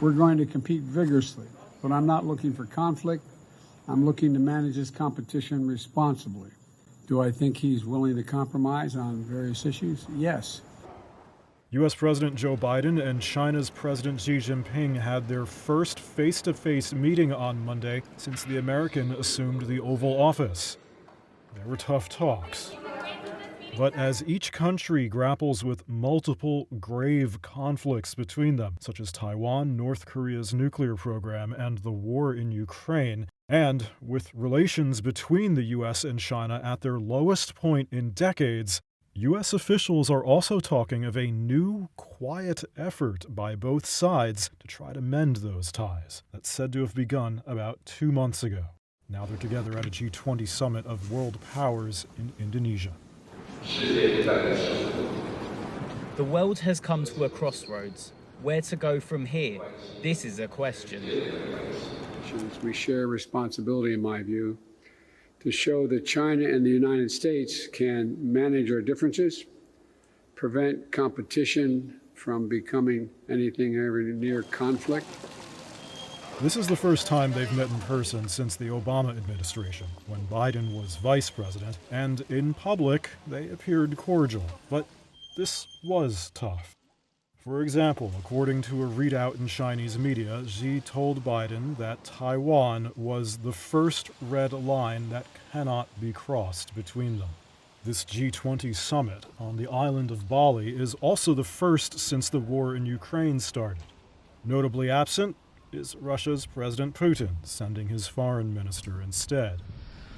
We're going to compete vigorously, but I'm not looking for conflict. I'm looking to manage this competition responsibly. Do I think he's willing to compromise on various issues? Yes. U.S. President Joe Biden and China's President Xi Jinping had their first face-to-face meeting on Monday since the American assumed the Oval Office. There were tough talks. But as each country grapples with multiple grave conflicts between them, such as Taiwan, North Korea's nuclear program, and the war in Ukraine, and with relations between the U.S. and China at their lowest point in decades, U.S. officials are also talking of a new, quiet effort by both sides to try to mend those ties. That's said to have begun about 2 months ago. Now they're together at a G20 summit of world powers in Indonesia. The world has come to a crossroads. Where to go from here? This is a question. We share responsibility, in my view, to show that China and the United States can manage our differences, prevent competition from becoming anything ever near conflict. This is the first time they've met in person since the Obama administration, when Biden was vice president, and in public, they appeared cordial. But this was tough. For example, according to a readout in Chinese media, Xi told Biden that Taiwan was the first red line that cannot be crossed between them. This G20 summit on the island of Bali is also the first since the war in Ukraine started. Notably absent is Russia's President Putin, sending his foreign minister instead.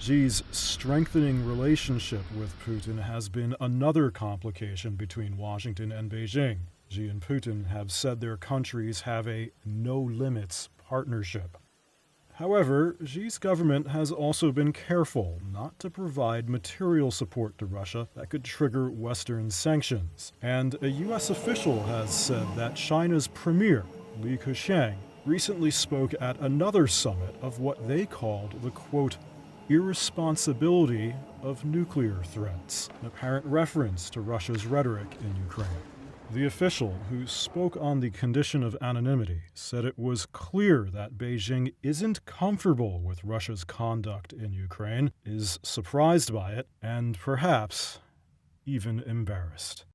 Xi's strengthening relationship with Putin has been another complication between Washington and Beijing. Xi and Putin have said their countries have a no-limits partnership. However, Xi's government has also been careful not to provide material support to Russia that could trigger Western sanctions. And a U.S. official has said that China's premier, Li Keqiang, recently spoke at another summit of what they called the, quote, irresponsibility of nuclear threats, an apparent reference to Russia's rhetoric in Ukraine. The official, who spoke on the condition of anonymity, said it was clear that Beijing isn't comfortable with Russia's conduct in Ukraine, is surprised by it, and perhaps even embarrassed.